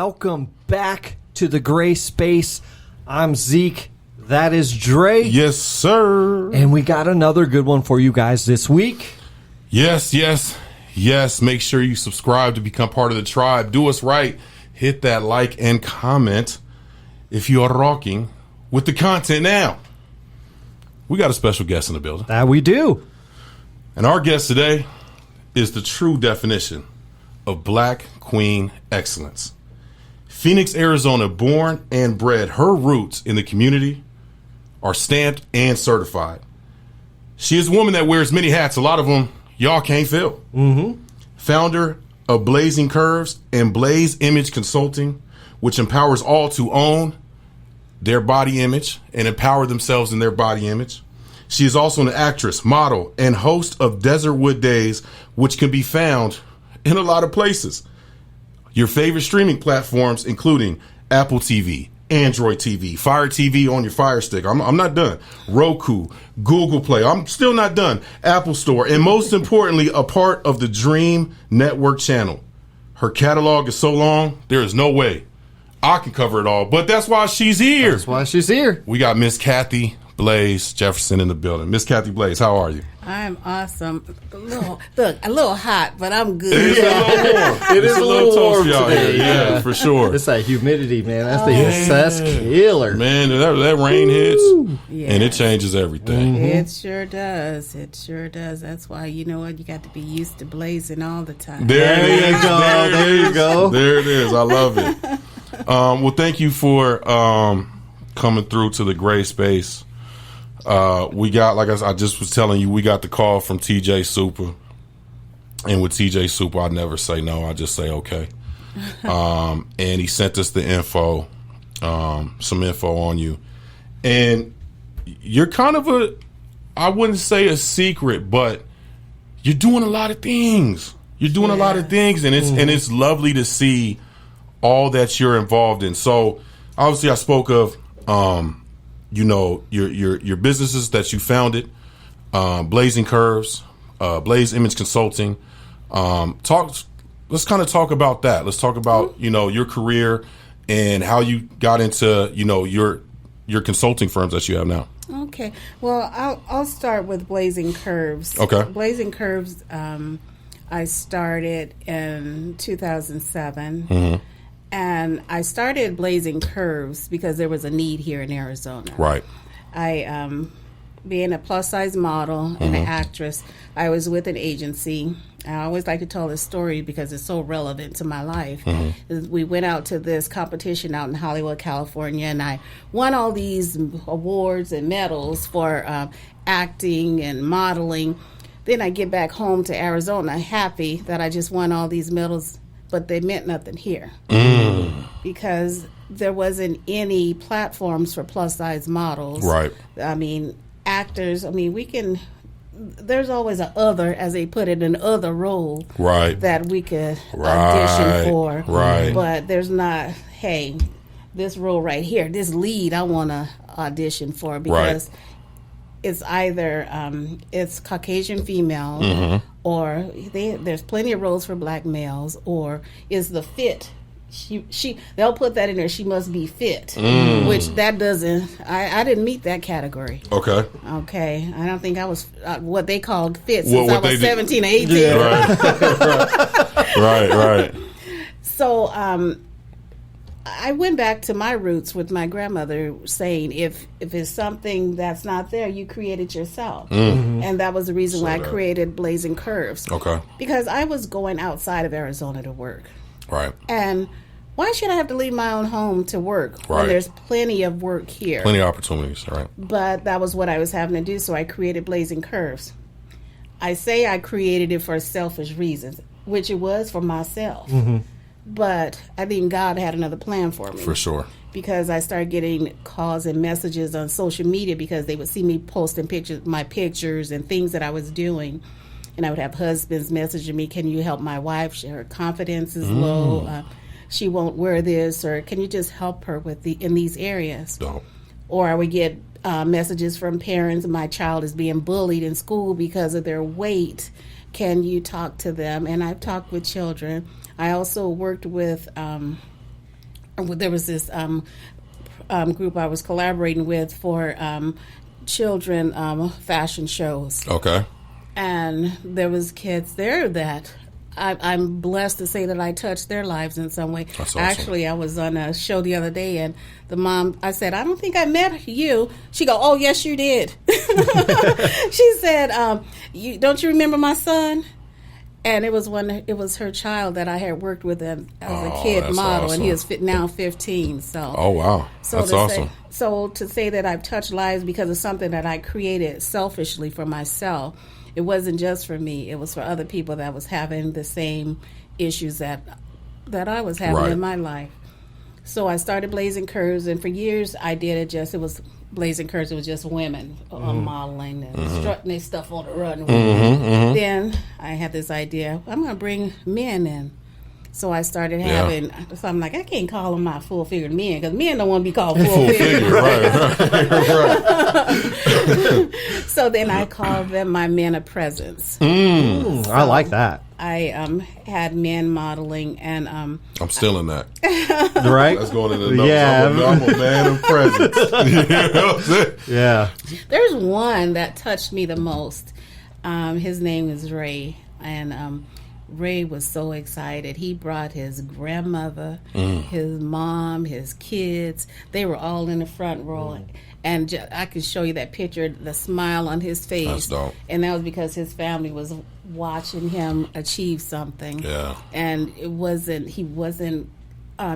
welcome back to the gray space. I'm Zeke. That is Dre. Yes, sir. And we got another good one for you guys this week. Yes. Make sure you subscribe to become part of the tribe. Do us right. Hit that like and comment if you are rocking with the content. Now, we got a special guest in the building. That we do. And our guest today is the true definition of Black Queen excellence. Phoenix, Arizona, born and bred. Her roots in the community are stamped and certified. She is a woman that wears many hats. A lot of them y'all can't fill. Mm-hmm. Founder of Blazing Curves and Blaze Image Consulting, which empowers all to own their body image and empower themselves in their body image. She is also an actress, model, and host of DesertwoodDaze, which can be found in a lot of places. Your favorite streaming platforms, including Apple TV, Android TV, Fire TV on your Fire Stick. I'm not done. Roku, Google Play. I'm still not done. Apple Store. And most importantly, a part of the Dream Network channel. Her catalog is so long, there is no way I can cover it all. But that's why she's here. That's why she's here. We got Miss Kathy Blaze Jefferson in the building. Miss Kathy Blaze, how are you? I'm awesome. A little hot, but I'm good. It is a little warm. It is a little warm toasty out today. here. Yeah, for sure. It's that humidity, man. That's killer. Man, that rain hits, Yes. and it changes everything. It sure does. It sure does. That's why, you know what, you got to be used to blazing all the time. There it is. There you go. There it is. I love it. Well, thank you for coming through to the gray space. We got, like I just was telling you, we got the call from TJ Super. And with TJ Super, I never say no. I just say okay. And he sent us the info, some info on you. And you're kind of I wouldn't say a secret, but you're doing a lot of things. You're doing a lot of things, and it's lovely to see all that you're involved in. So obviously I spoke of your businesses that you founded, Blazing Curves, Blaze Image Consulting. Let's kind of talk about that. Let's talk about, your career and how you got into, your consulting firms that you have now. Okay. Well, I'll start with Blazing Curves. Okay. Blazing Curves, I started in 2007. Mm-hmm. And I started Blazing Curves because there was a need here in Arizona. Right. I, being a plus-size model and an actress, I was with an agency. I always like to tell this story because it's so relevant to my life. We went out to this competition out in Hollywood, California, and I won all these awards and medals for acting and modeling. Then I get back home to Arizona happy that I just won all these medals, but they meant nothing here because there wasn't any platforms for plus-size models. Right. I mean, actors, there's always an other, as they put it, an other role that we could audition for. Right. But there's not, hey, this role right here, this lead I want to audition for because it's either it's Caucasian female or there's plenty of roles for black males, or is the fit. They'll put that in there. She must be fit, which that doesn't. I didn't meet that category. Okay. I don't think I was what they called fit since I was 17 or 18. Yeah. Right. So I went back to my roots with my grandmother saying, if it's something that's not there, you create it yourself. And that was the reason why I created Blazing Curves. Okay. Because I was going outside of Arizona to work. Right. And why should I have to leave my own home to work when there's plenty of work here? Plenty of opportunities, right. But that was what I was having to do, so I created Blazing Curves. I say I created it for selfish reasons, which it was for myself. But I think God had another plan for me. For sure. Because I started getting calls and messages on social media because they would see me posting my pictures and things that I was doing. And I would have husbands messaging me, can you help my wife? Her confidence is low. She won't wear this. Or can you just help her in these areas? Dope. Or I would get messages from parents, my child is being bullied in school because of their weight. Can you talk to them? And I've talked with children. I also worked with there was this group I was collaborating with for children fashion shows. Okay. And there was kids there that I'm blessed to say that I touched their lives in some way. That's awesome. Actually, I was on a show the other day, and the mom, I said, I don't think I met you. She go, oh, yes, you did. She said, don't you remember my son? And it was her child that I had worked with as a kid model, awesome. and he is now 15. So, Oh, wow. That's awesome. So to say that I've touched lives because of something that I created selfishly for myself, it wasn't just for me. It was for other people that was having the same issues that I was having in my life. So I started Blazing Curves, and for years I did it was Blazing Curves. It was just women modeling and strutting their stuff on the runway. Then I had this idea, I'm going to bring men in. So I started having, so I'm like, I can't call them my full-figured men, because men don't want to be called full-figured. Right. So then I called them my men of presence. So I like that. I had men modeling, and I'm still in that. Right? That's going in the notes. Yeah. I'm a man of presence. You know what I'm saying? Yeah. there's one that touched me the most. His name is Ray, and Ray was so excited. He brought his grandmother, his mom, his kids. They were all in the front row. And I can show you that picture, the smile on his face. That's dope. And that was because his family was watching him achieve something. Yeah. And he wasn't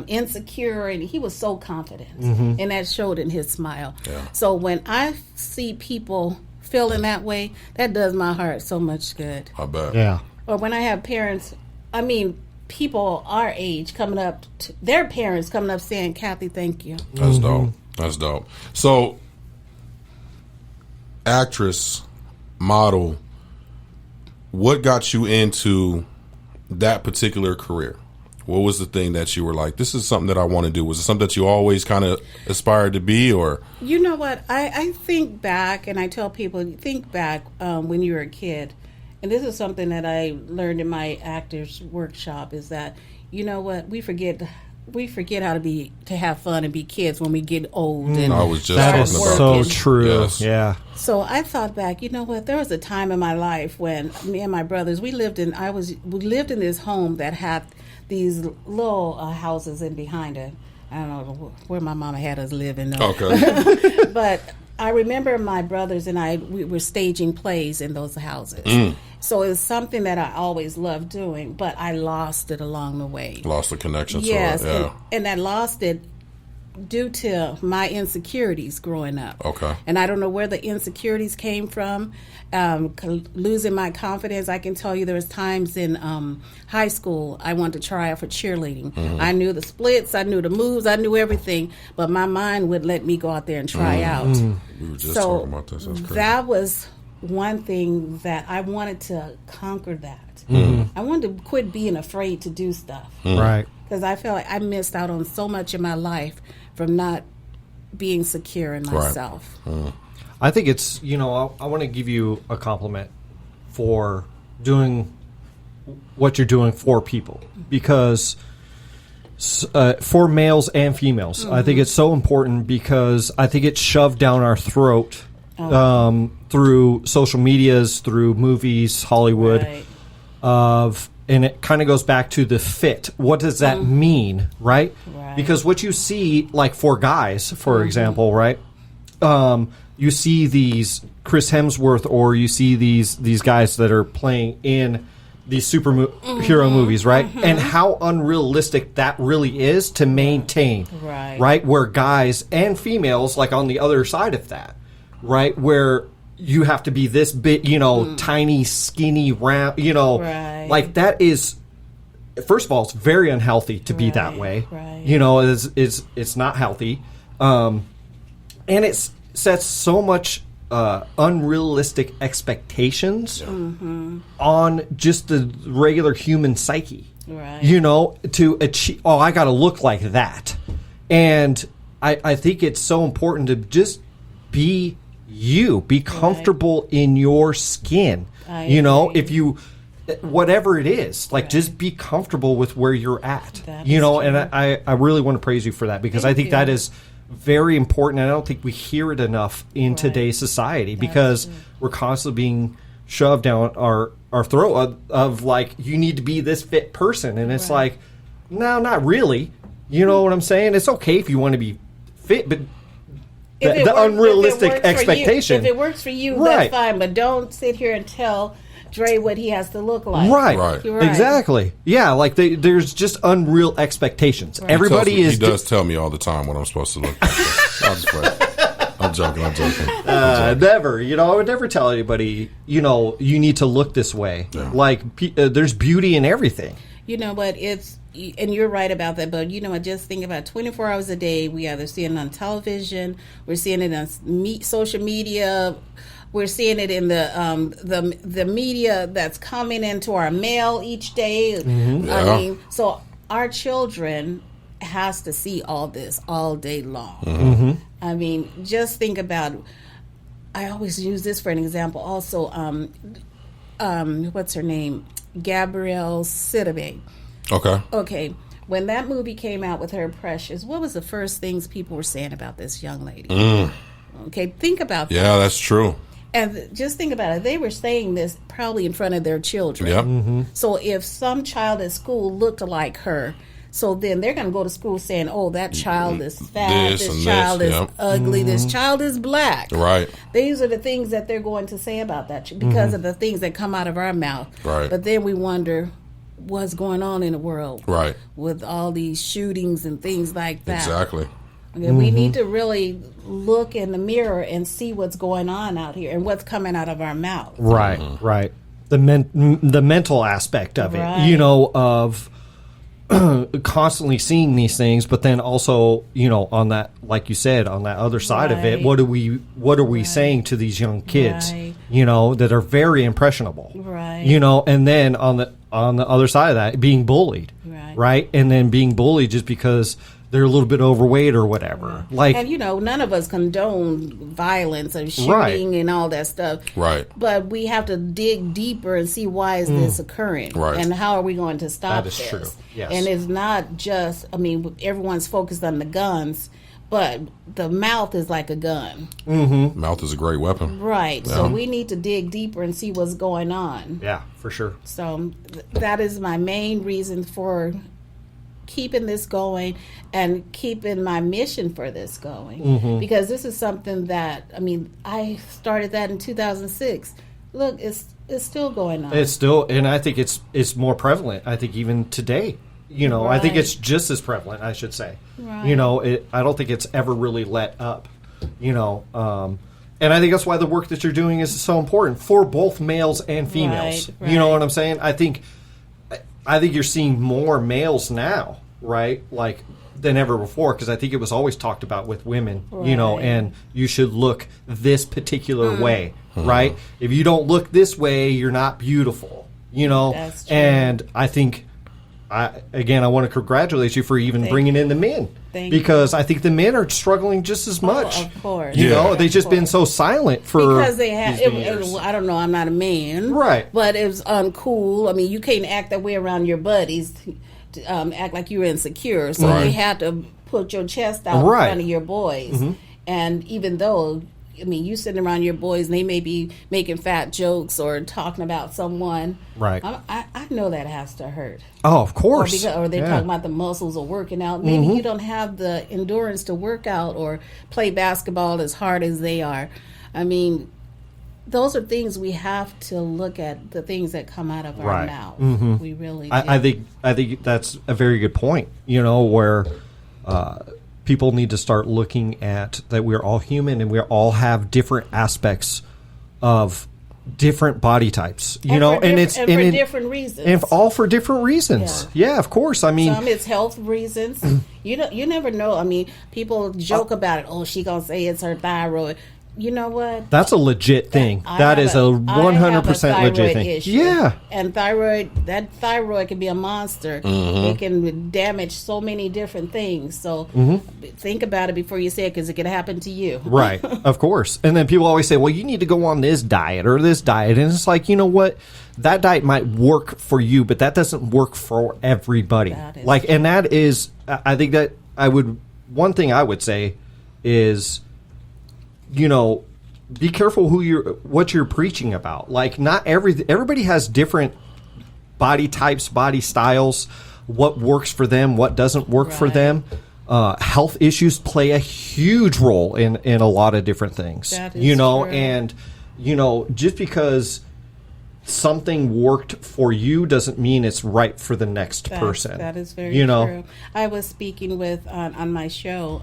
insecure, and he was so confident. And that showed in his smile. Yeah. So when I see people feeling that way, that does my heart so much good. I bet. Yeah. Or when I have people our age coming up, their parents coming up saying, Kathy, thank you. That's dope. That's dope. So, actress, model, what got you into that particular career? What was the thing that you were like, this is something that I want to do? Was it something that you always kind of aspired to be, or? You know what? I think back, and I tell people, think back when you were a kid. And this is something that I learned in my actors workshop, is that, you know what, we forget how to have fun and be kids when we get old. And I was just That talking is about so this. true. Yes. Yeah. So I thought back, you know what, there was a time in my life when me and my brothers, we lived in this home that had these little houses in behind it. I don't know where my mama had us living though. Okay. But I remember my brothers and we were staging plays in those houses. So it was something that I always loved doing, but I lost it along the way. Lost the connection Yes, to it. Yeah. and I lost it due to my insecurities growing up. Okay. And I don't know where the insecurities came from. Losing my confidence. I can tell you there was times in high school I wanted to try out for cheerleading. I knew the splits, I knew the moves, I knew everything, but my mind would let me go out there and try out. We were just talking about this. That's crazy. That was one thing that I wanted to conquer that. I wanted to quit being afraid to do stuff. Right. Because I felt like I missed out on so much in my life from not being secure in myself. I think it's, I want to give you a compliment for doing what you're doing for people, because for males and females, I think it's so important, because I think it's shoved down our throat through social medias, through movies, Hollywood, Right. and it kind of goes back to the fit. What does that mean, right? Because what you see, like for guys, for example, right? You see these Chris Hemsworth, or you see these guys that are playing in these superhero movies, right? And how unrealistic that really is to maintain, right? Where guys and females, like on the other side of that, right? Where you have to be this big, tiny, skinny, round, like that is, first of all, it's very unhealthy to be that way. It's not healthy. And it sets so much unrealistic expectations on just the regular human psyche. To achieve, I got to look like that. And I think it's so important to just be you, be comfortable in your skin. If you, whatever it is, like just be comfortable with where you're at, That you know. is true. And I really want to praise you for that, because I think you. that is very important. And I don't think we hear it enough in today's society, because we're constantly being shoved down our throat of like, you need to be this fit person, and it's like, no, not really. You know what I'm saying? It's okay if you want to be fit, but the unrealistic expectation. If it works for you, that's fine. But don't sit here and tell Dre what he has to look like. Right. You're right. Exactly. Yeah, like there's just unreal expectations. Everybody He does tell me all the time what I'm supposed to look like. I'll just play. I'm joking. Never. You know, I would never tell anybody, you know, you need to look this way. Yeah. Like, there's beauty in everything. You know, but and you're right about that, but you know, I just think about 24 hours a day, we either seeing it on television, we're seeing it on social media, we're seeing it in the media that's coming into our mail each day. I mean, so our children has to see all this all day long. I mean, just think about, I always use this for an example also, what's her name? Gabrielle Sidibe. Okay. When that movie came out with her Precious, what was the first things people were saying about this young lady? Okay, think about that. Yeah, that's true. And just think about it. They were saying this probably in front of their children. Yep. So if some child at school looked like her, so then they're going to go to school saying, oh, that child is fat, this child is ugly, this child is black. Right. These are the things that they're going to say about that because of the things that come out of our mouth. Right. But then we wonder what's going on in the world. Right. With all these shootings and things like that. Exactly. Okay, we need to really look in the mirror and see what's going on out here and what's coming out of our mouth. Right, right. The mental aspect of it, you know, of constantly seeing these things, but then also, you know, on that, like you said, on that other side of it, what are we saying to these young kids, you know, that are very impressionable, you know, and then on the other side of that, being bullied, right, and then being bullied just because they're a little bit overweight or whatever. Like, and you know, none of us condone violence and shooting and all that stuff. Right. But we have to dig deeper and see why is this occurring, and how are we going to stop this? That is true. Yes. And it's not just, I mean, everyone's focused on the guns, but the mouth is like a gun. Mouth is a great weapon. Right. Yeah. So we need to dig deeper and see what's going on. Yeah, for sure. So that is my main reason for keeping this going and keeping my mission for this going, because this is something that, I mean, I started that in 2006. Look, it's still going on. It's still, and I think it's more prevalent. I think even today, you know, I think it's just as prevalent, I should say. You know, I don't think it's ever really let up, you know, and I think that's why the work that you're doing is so important for both males and females. You know what I'm saying? I think you're seeing more males now, right? Like, than ever before, because I think it was always talked about with women, you know, and you should look this particular way, right? If you don't look this way, you're not beautiful, you know? That's true. And I think, I want to congratulate you for even bringing in the men. Because I think the men are struggling just as much. Oh, of course. You know, they've just been so silent for because they have. years. I don't know. I'm not a man, right? But it was uncool. I mean, you can't act that way around your buddies. Act like you're insecure, so you have to put your chest out in front of your boys. And even though, I mean, you sitting around your boys, and they may be making fat jokes or talking about someone. Right. I know that has to hurt. Oh, of course. Or they're talking about the muscles or working out. Maybe you don't have the endurance to work out or play basketball as hard as they are. I mean, those are things we have to look at, the things that come out of our mouth. We really do. I think that's a very good point, you know, where people need to start looking at that we're all human and we all have different aspects of different body types, you know, and for different reasons, and all for different reasons. Yeah, of course. I mean, some it's health reasons. You never know. I mean, people joke about it. Oh, she gonna say it's her thyroid. You know what? That's a legit thing. That is a 100% legit thing. Issue. Yeah. And that thyroid can be a monster. It can damage so many different things. So think about it before you say it, because it could happen to you. Right. Of course. And then people always say, well, you need to go on this diet or this diet. And it's like, you know what? That diet might work for you, but that doesn't work for everybody. And that is, I think that one thing I would say is, you know, be careful what you're preaching about. Like, not everybody has different body types, body styles, what works for them, what doesn't work for them. Health issues play a huge role in a lot of different things. That is true. And, you know, just because something worked for you doesn't mean it's right for the next person. That is very true. I was speaking with on my show,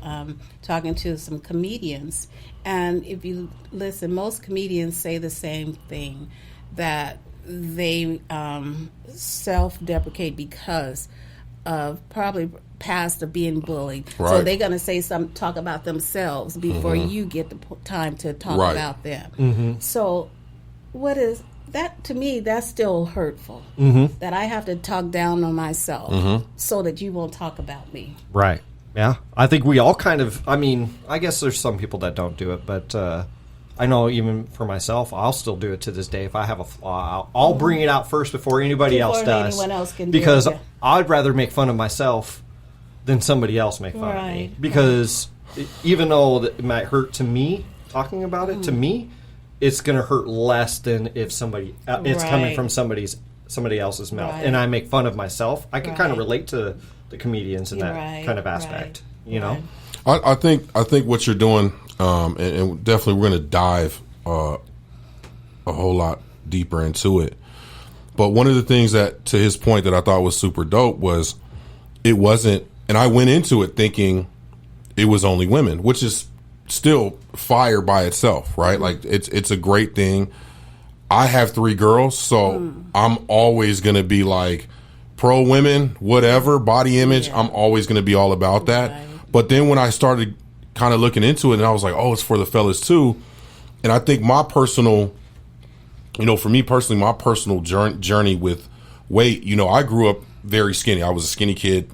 talking to some comedians, and if you listen, most comedians say the same thing, that they self-deprecate because of probably past of being bullied. Right. So they're going to say talk about themselves before you get the time to talk about them. So what is that? To me, that's still hurtful, that I have to talk down on myself so that you won't talk about me. Right. Yeah. I think we all kind of, I mean, I guess there's some people that don't do it, but I know even for myself, I'll still do it to this day. If I have a flaw, I'll bring it out first before anybody else does. Anyone else can because do it, I'd rather make fun of myself than somebody else make fun of me. Because even though it might hurt to me, talking about it, to me, it's going to hurt less than if it's coming from somebody else's mouth. And I make fun of myself. I can kind of relate to the comedians in that kind of aspect, you know? I think what you're doing, and definitely we're going to dive a whole lot deeper into it. But one of the things that, to his point, that I thought was super dope was it wasn't, and I went into it thinking it was only women, which is still fire by itself, right? Like it's a great thing. I have 3 girls, so I'm always going to be like pro women, whatever, body image. I'm always going to be all about that. But then when I started kind of looking into it, and I was like, oh, it's for the fellas too. And I think my personal, for me personally, my personal journey with weight, I grew up very skinny. I was a skinny kid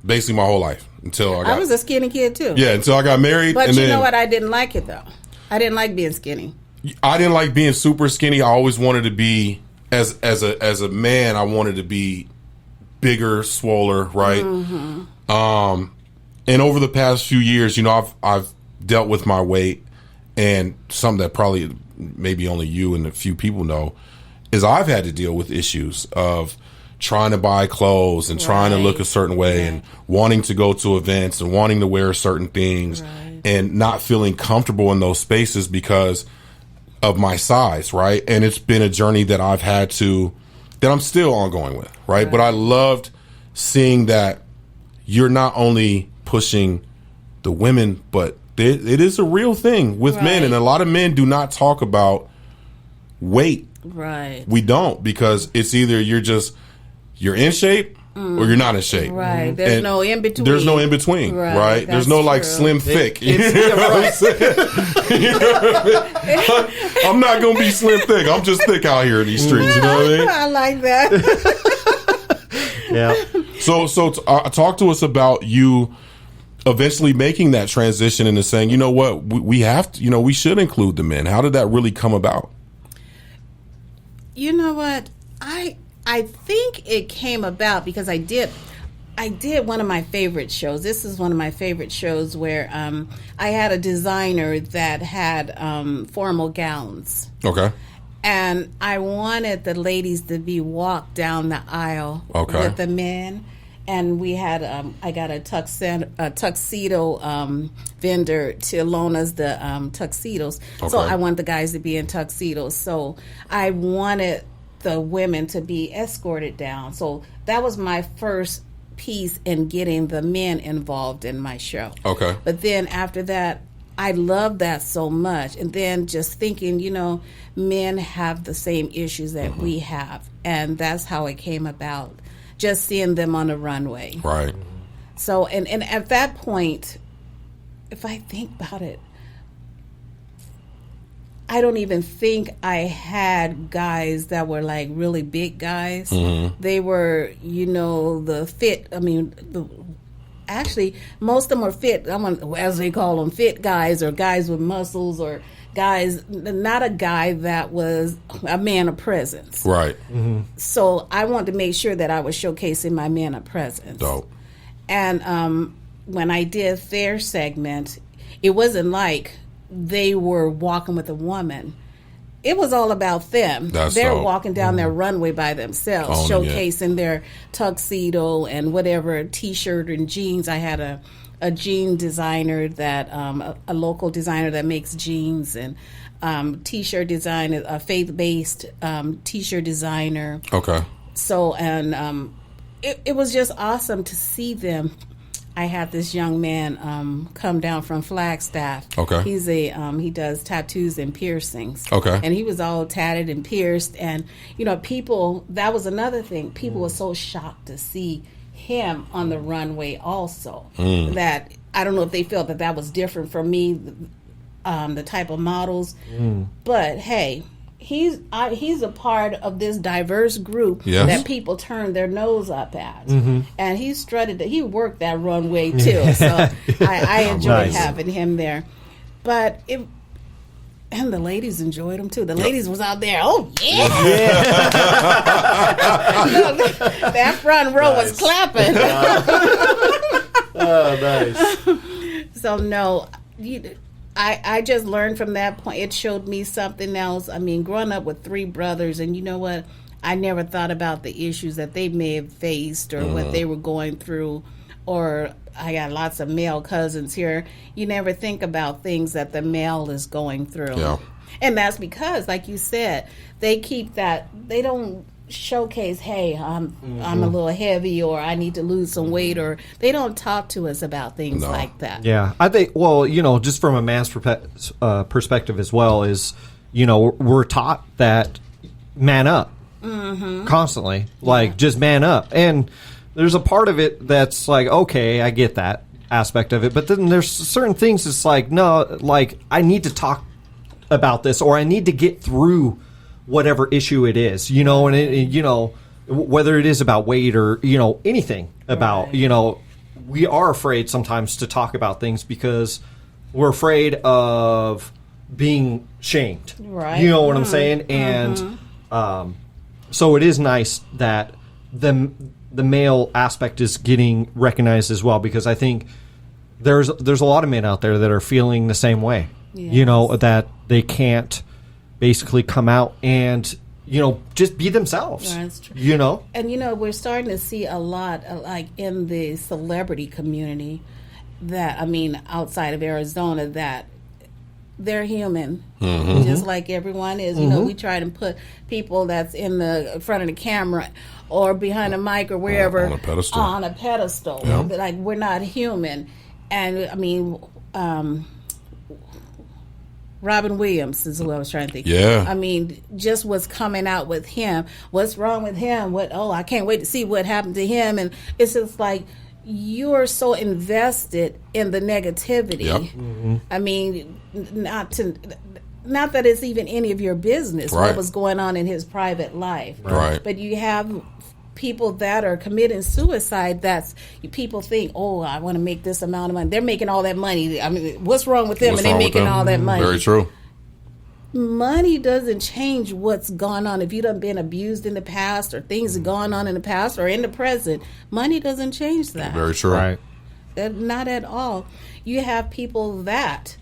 basically my whole life until I was a skinny kid too. Yeah, until I got married. But you know what? I didn't like it though. I didn't like being skinny. I didn't like being super skinny. I always wanted to be, as a man, I wanted to be bigger, swoller, right? And over the past few years, I've dealt with my weight, and something that probably maybe only you and a few people know is I've had to deal with issues of trying to buy clothes and trying to look a certain way and wanting to go to events and wanting to wear certain things and not feeling comfortable in those spaces because of my size, right? And it's been a journey that I've had to, that I'm still ongoing with, right? But I loved seeing that you're not only pushing the women, but it is a real thing with men. And a lot of men do not talk about weight. Right. We don't, because it's either you're in shape or you're not in shape. Right. There's no in between. There's no in between. Right. There's no like slim thick. I'm not going to be slim thick. I'm just thick out here in these streets. You know what I mean? I like that. Yeah. So talk to us about you eventually making that transition into saying, you know what, we have to, we should include the men. How did that really come about? You know what? I think it came about because I did one of my favorite shows. This is one of my favorite shows where I had a designer that had formal gowns. Okay. And I wanted the ladies to be walked down the aisle with the men. And we had, I got a tuxedo vendor to loan us the tuxedos. Okay. So I want the guys to be in tuxedos. So I wanted the women to be escorted down. So that was my first piece in getting the men involved in my show. Okay. But then after that, I loved that so much. And then just thinking, men have the same issues that we have. And that's how it came about. Just seeing them on the runway. Right. So, and at that point, if I think about it, I don't even think I had guys that were like really big guys. They were, the fit. I mean, actually, most of them are fit. As they call them, fit guys, or guys with muscles, or guys, not a guy that was a man of presence. Right. So I wanted to make sure that I was showcasing my man of presence. Dope. And when I did their segment, it wasn't like they were walking with a woman. It was all about them. They're walking down their runway by themselves, showcasing their tuxedo and whatever T-shirt and jeans. I had a jean designer that a local designer that makes jeans, and T-shirt designer, a faith-based T-shirt designer. Okay. So it was just awesome to see them. I had this young man come down from Flagstaff. Okay. He's he does tattoos and piercings. Okay. And he was all tatted and pierced, and people. That was another thing. People were so shocked to see him on the runway. Also, that I don't know if they felt that was different from me, the type of models. But hey. He's a part of this diverse group that people turn their nose up at, and he strutted. He worked that runway too, so I enjoyed having him there. But and the ladies enjoyed him too. The ladies was out there. Oh yeah, that front row was clapping. Oh, nice. So no, I just learned from that point. It showed me something else. I mean, growing up with 3 brothers, and you know what? I never thought about the issues that they may have faced, or what they were going through. Or I got lots of male cousins here. You never think about things that the male is going through. Yeah. And that's because, like you said, they keep that. They don't showcase, hey, I'm a little heavy, or I need to lose some weight, or they don't talk to us about things like that. Yeah, I think, well, just from a man's perspective as well, is, we're taught that man up constantly, like just man up. And there's a part of it that's like, okay, I get that aspect of it, but then there's certain things it's like, no, like I need to talk about this, or I need to get through whatever issue it is, and whether it is about weight or, anything about, we are afraid sometimes to talk about things because we're afraid of being shamed. Right. You know what I'm saying? And so it is nice that the male aspect is getting recognized as well, because I think there's a lot of men out there that are feeling the same way. Yes. That they can't basically come out and, just be themselves. That's true. And, we're starting to see a lot, like in the celebrity community, that, outside of Arizona, that they're human, just like everyone is. We try to put people that's in the front of the camera or behind a mic or wherever on a pedestal. Yeah. Like, we're not human. And, Robin Williams is who I was trying to think. Yeah. Just what's coming out with him. What's wrong with him? I can't wait to see what happened to him. And it's just like, you're so invested in the negativity. Yep. Not that it's even any of your business what was going on in his private life. Right. But you have people that are committing suicide, people think, I want to make this amount of money. They're making all that money. What's wrong with them? And they're making all that money. Very true. Money doesn't change what's gone on. If you done been abused in the past, or things have gone on in the past or in the present, money doesn't change that. Very true. Right. Not at all. You have people that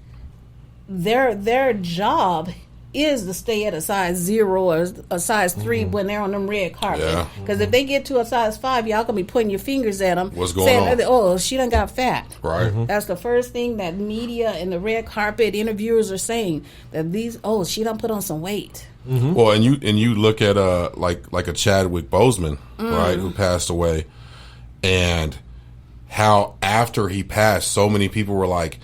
their job is to stay at a size 0 or a size 3 when they're on them red carpet. Because if they get to a size 5, y'all gonna be pointing your fingers at them. What's going on? Oh, she done got fat. Right. That's the first thing that media and the red carpet interviewers are saying. That she done put on some weight. Well, and you look at like a Chadwick Boseman, right, who passed away, and how after he passed, so many people were like,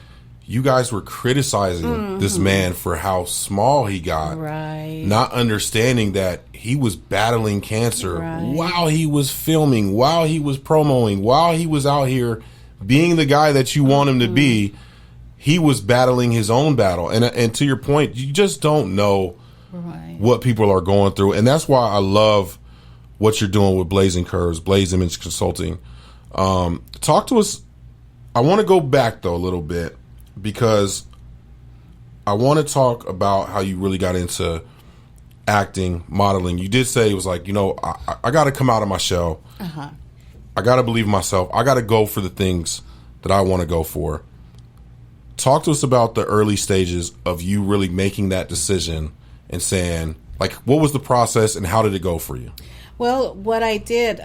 you guys were criticizing this man for how small he got, not understanding that he was battling cancer while he was filming, while he was promoting, while he was out here being the guy that you want him to be. he was battling his own battle. And to your point, you just don't know what people are going through. And that's why I love what you're doing with Blazing Curves, Blaze Image Consulting. Talk to us. I want to go back, though, a little bit, because I want to talk about how you really got into acting, modeling. You did say it was like, I got to come out of my shell. I got to believe in myself. I got to go for the things that I want to go for. Talk to us about the early stages of you really making that decision and saying, like, what was the process and how did it go for you? Well, what I did,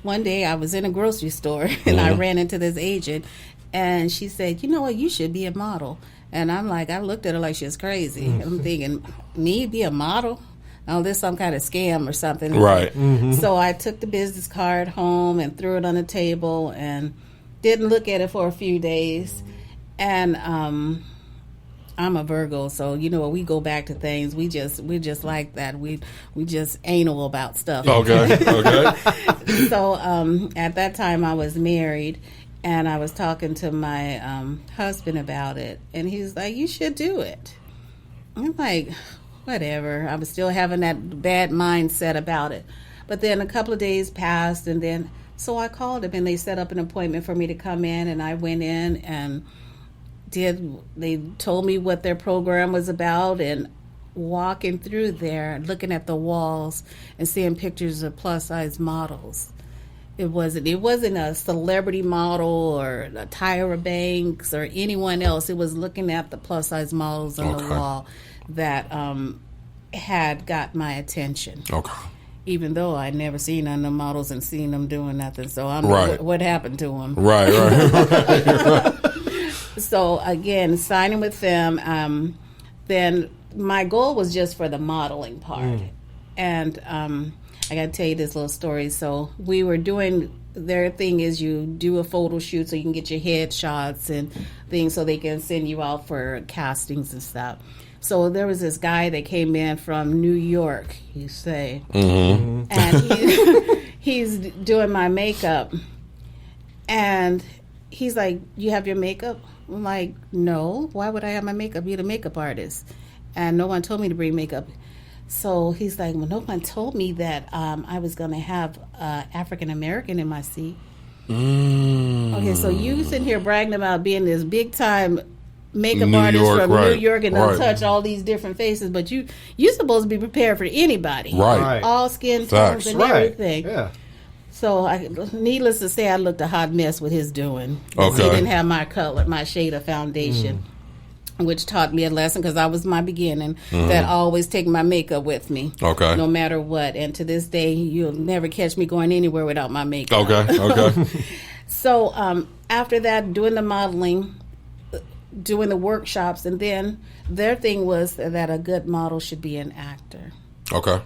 one day I was in a grocery store and I ran into this agent, and she said, you know what, you should be a model. And I'm like, I looked at her like she was crazy. I'm thinking, me be a model? Oh, this some kind of scam or something. Right. So I took the business card home and threw it on the table and didn't look at it for a few days. And I'm a Virgo, so we go back to things. We just like that. We just anal about stuff. Okay. So at that time I was married, and I was talking to my husband about it, and he was like, "You should do it." I'm like, whatever. I was still having that bad mindset about it. But then a couple of days passed, and then so I called him, and they set up an appointment for me to come in, and I went in and they told me what their program was about, and walking through there, looking at the walls and seeing pictures of plus size models. It wasn't a celebrity model or a Tyra Banks or anyone else. It was looking at the plus size models on the wall that had got my attention. Okay. Even though I'd never seen none of the models and seen them doing nothing, so I'm like, what happened to them? Right. So again, signing with them, then my goal was just for the modeling part. And I got to tell you this little story. So we were doing, their thing is you do a photo shoot so you can get your headshots and things so they can send you out for castings and stuff. So there was this guy that came in from New York, you say, and he's doing my makeup. And he's like, "You have your makeup?" I'm like, "No, why would I have my makeup? You're the makeup artist." And no one told me to bring makeup. So he's like, "Well, no one told me that I was going to have African American in my seat." Okay, so you sitting here bragging about being this big time makeup artist from New York and touch all these different faces, but you're supposed to be prepared for anybody. Right. All skin tones and everything. Yeah. So, needless to say, I looked a hot mess with his doing. Okay. He didn't have my color, my shade of foundation, which taught me a lesson because I was my beginning that I always take my makeup with me. Okay. No matter what. And to this day, you'll never catch me going anywhere without my makeup. Okay. So, after that, doing the modeling, doing the workshops, and then their thing was that a good model should be an actor. Okay.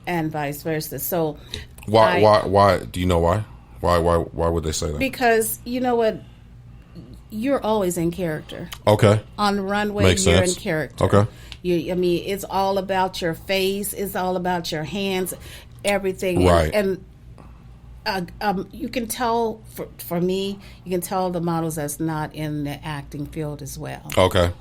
And vice versa. So why do you know why? Why would they say that? Because you know what? You're always in character. Okay. On the runway, Makes you're sense. in character. Okay. It's all about your face. It's all about your hands, everything. Right. And you can tell, for me, you can tell the models that's not in the acting field as well. Okay.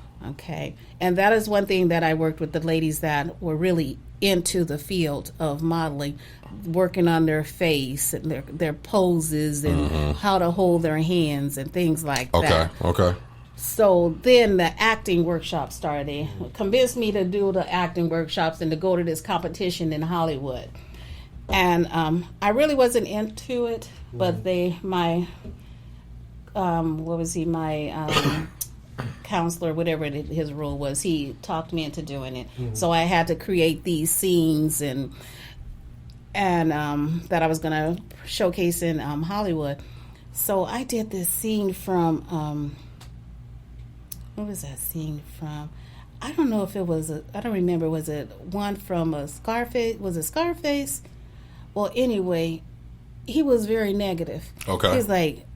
And that is one thing that I worked with the ladies that were really into the field of modeling, working on their face and their poses and how to hold their hands and things like that. Okay. So then the acting workshop started. They convinced me to do the acting workshops and to go to this competition in Hollywood. And I really wasn't into it, but my counselor, whatever his role was, he talked me into doing it. So I had to create these scenes and that I was going to showcase in Hollywood. So I did this scene from what was that scene from? I don't know if it was I don't remember. Was it one from a Scarface? Was it Scarface? Well, anyway, he was very negative. Okay. He was like,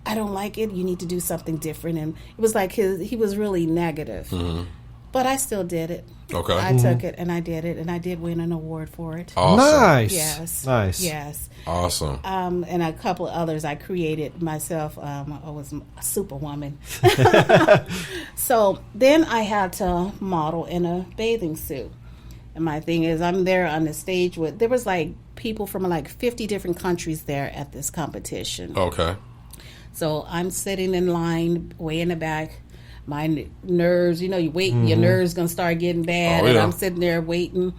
"I don't like it. You need to do something different." And it was like he was really negative. But I still did it. Okay. I took it and I did it, and I did win an award for it. Awesome. Nice. Yes. Nice. Yes. Awesome. And a couple of others I created myself. I was a superwoman. So then I had to model in a bathing suit. And my thing is, I'm there on the stage there was like people from like 50 different countries there at this competition. Okay. So I'm sitting in line way in the back. My nerves, you wait, your nerves going to start getting bad. Oh, yeah. And I'm sitting there waiting.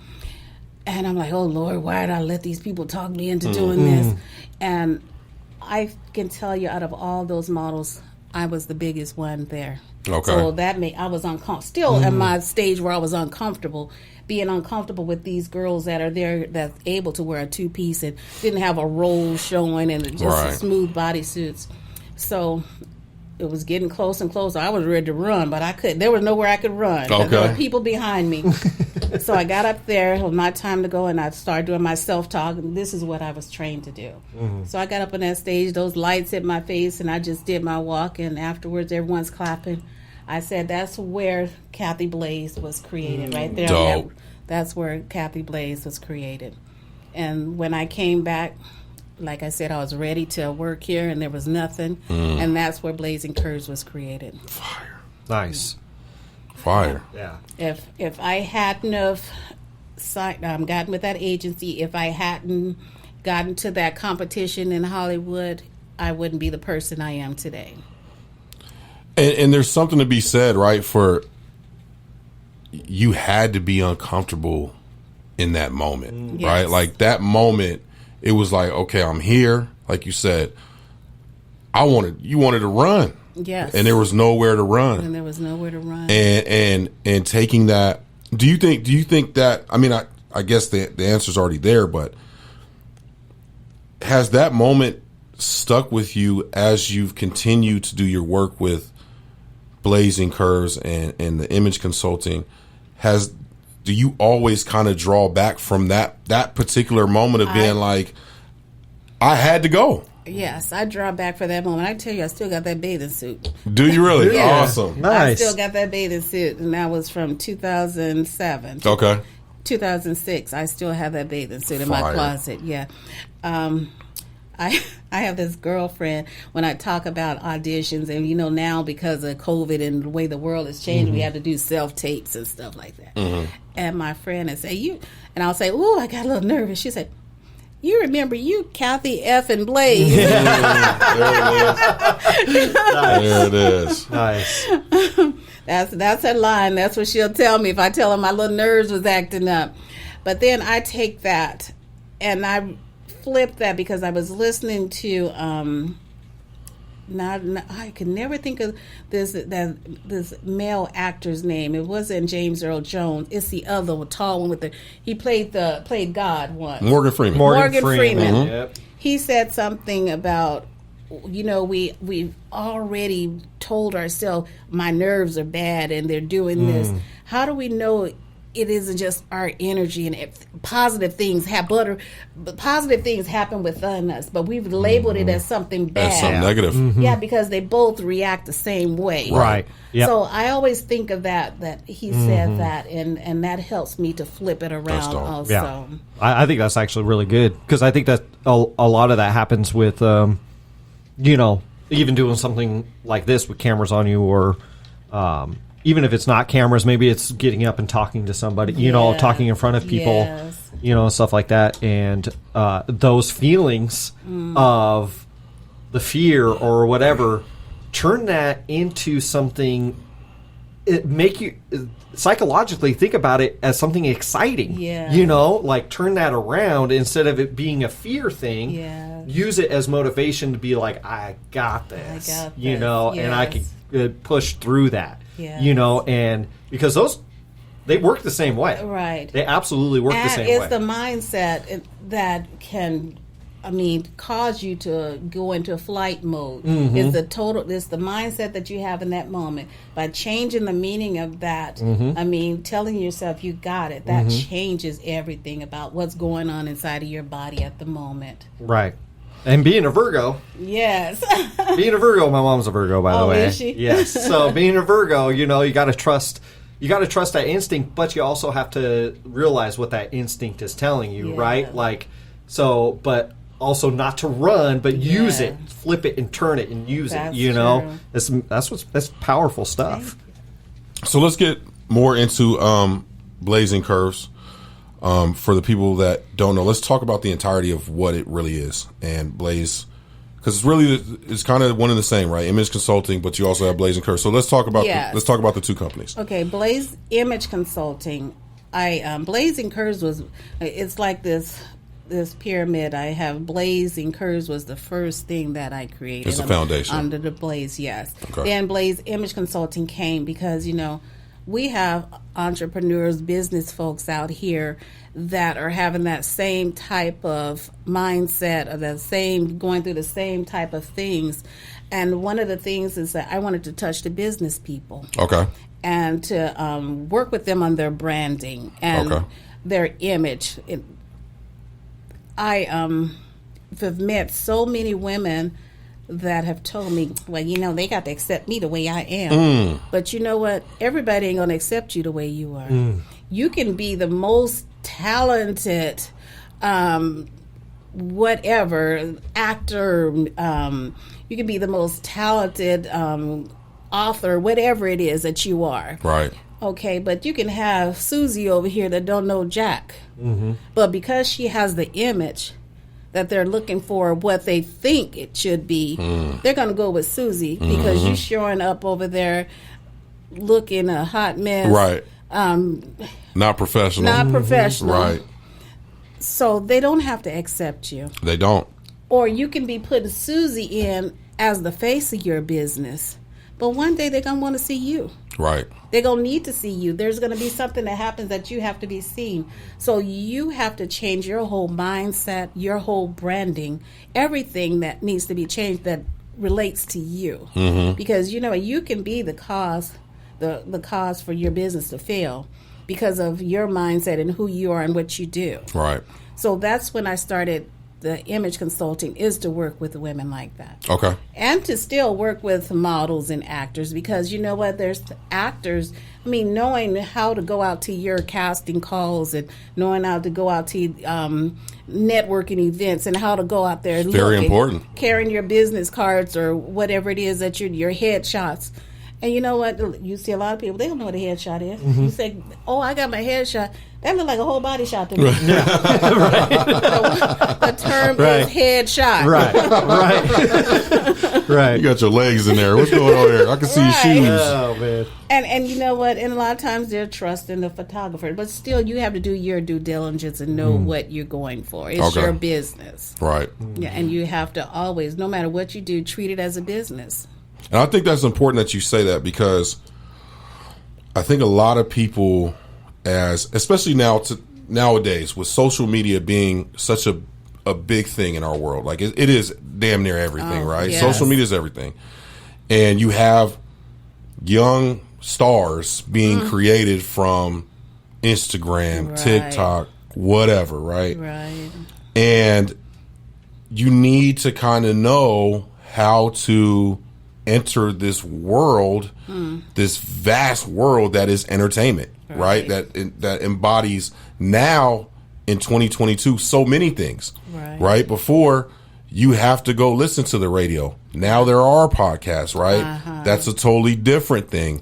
And I'm like, oh, Lord, why did I let these people talk me into doing this? And I can tell you, out of all those models, I was the biggest one there. Okay. So that made, I was uncomfortable. Still at my stage where I was uncomfortable, being uncomfortable with these girls that are there that's able to wear a two-piece and didn't have a roll showing and just smooth bodysuits. So it was getting close and closer. I was ready to run, but I couldn't. There was nowhere I could run. Okay. There were people behind me. So I got up there. It was my time to go, and I started doing my self-talk. And this is what I was trained to do. So I got up on that stage. Those lights hit my face, and I just did my walk. And afterwards, everyone's clapping. I said, that's where Kathy Blaze was created, right there. Dope. That's where Kathy Blaze was created. And when I came back, like I said, I was ready to work here, and there was nothing. And that's where Blazing Curves was created. Fire. Nice. Fire. Yeah. If I hadn't have gotten with that agency, if I hadn't gotten to that competition in Hollywood, I wouldn't be the person I am today. And there's something to be said, right, for you had to be uncomfortable in that moment, Yes. right? Like that moment, it was like, okay, I'm here. Like you said, you wanted to run. Yes. And there was nowhere to run. And there was nowhere to run. And taking that, do you think that, I mean, I guess the answer's already there, but has that moment stuck with you as you've continued to do your work with Blazing Curves and the image consulting? Do you always kind of draw back from that particular moment of being like, I had to go? Yes, I draw back for that moment. I tell you, I still got that bathing suit. Do you really? Yeah. Awesome. Nice. I still got that bathing suit, and that was from 2007. Okay. 2006. I still have that bathing suit in Fire. my closet. Yeah. I have this girlfriend, when I talk about auditions, and now because of COVID and the way the world has changed, we have to do self-tapes and stuff like that. And my friend would say, and I'll say, ooh, I got a little nervous. She said, you remember you, Kathy F. and Blaze. There it is. Nice. That's her line. That's what she'll tell me if I tell her my little nerves was acting up. But then I take that and I flip that, because I was listening to I can never think of this male actor's name. It wasn't James Earl Jones. It's the other one, tall one he played God once. Morgan Freeman. Morgan Freeman. Yep. He said something about, we've already told ourselves my nerves are bad and they're doing this. How do we know it isn't just our energy, and positive things happen within us, but we've labeled it as something bad. That's something negative. Yeah, because they both react the same way. Right. Yep. So I always think of that he said that, and that helps me to flip it around dope. also. Yeah. I think that's actually really good, because I think that a lot of that happens with, even doing something like this with cameras on you, or even if it's not cameras, maybe it's getting up and talking to somebody, talking in front of people, Yes. Stuff like that. And those feelings of the fear or whatever, turn that into something, make you psychologically think about it as something exciting. Yeah. Like turn that around, instead of it being a fear thing. Yes. Use it as motivation to be like, I got this. I got this. And I Yes. can push through that. Yes. And because they work the same way. Right. They absolutely work the same way. And it's the mindset that can, cause you to go into flight mode. It's the mindset that you have in that moment. By changing the meaning of that, telling yourself you got it, that changes everything about what's going on inside of your body at the moment. Right. And being a Virgo, Yes. my mom's a Virgo, by the way. Is she? Yes. So being a Virgo, you got to trust you got to trust that instinct, but you also have to realize what that instinct is telling you, right? Like, so, but also not to run, but use it, flip it and turn it and use it, you know? That's powerful stuff. So let's get more into blazing curves. For the people that don't know, let's talk about the entirety of what it really is and blaze, because it's kind of one and the same, right? Image consulting, but you also have blazing curves. So let's talk about the two companies. Okay, Blaze Image Consulting. Blazing Curves it's like this pyramid. I have Blazing Curves was the first thing that I created. It's the foundation under the Blaze, yes. Okay. Then Blaze Image Consulting came because we have entrepreneurs, business folks out here that are having that same type of mindset or going through the same type of things. And one of the things is that I wanted to touch the business people. Okay. And to work with them on their branding and their image. I have met so many women that have told me, well, they got to accept me the way I am. But you know what? Everybody ain't going to accept you the way you are. You can be the most talented, whatever, actor. You can be the most talented author, whatever it is that you are. Right. Okay, but you can have Susie over here that don't know Jack. But because she has the image that they're looking for, what they think it should be, they're going to go with Susie because you're showing up over there looking a hot mess. Right. Not professional. Not professional. Right. So they don't have to accept you. They don't. Or you can be putting Susie in as the face of your business. But one day they're going to want to see you. Right. They're going to need to see you. There's going to be something that happens that you have to be seen. So you have to change your whole mindset, your whole branding, everything that needs to be changed that relates to you. Because, you can be the cause, the cause for your business to fail because of your mindset and who you are and what you do. Right. So that's when I started the image consulting, is to work with women like that. Okay. And to still work with models and actors, because you know what, there's actors, knowing how to go out to your casting calls and knowing how to go out to networking events and how to go out there very important, carrying your business cards or whatever it is that your headshots. And you know what? You see a lot of people, they don't know what a headshot is. You say, oh, I got my headshot. That looks like a whole body shot to me. The term is headshot. Right. You got your legs in there. What's going on here? I can see your shoes. Oh, man. And you know what? And a lot of times they're trusting the photographer. But still, you have to do your due diligence and know what you're going for. It's your business. Right. Yeah, and you have to always, no matter what you do, treat it as a business. And I think that's important that you say that, because I think a lot of people, especially nowadays with social media being such a big thing in our world, like it is damn near everything, right? Yes. Social media is everything. And you have young stars being created from Instagram, TikTok, whatever, right? Right. And you need to kind of know how to enter this world, this vast world that is entertainment, right? That embodies now in 2022 so many things, right? Before, you have to go listen to the radio. Now there are podcasts, right? That's a totally different thing.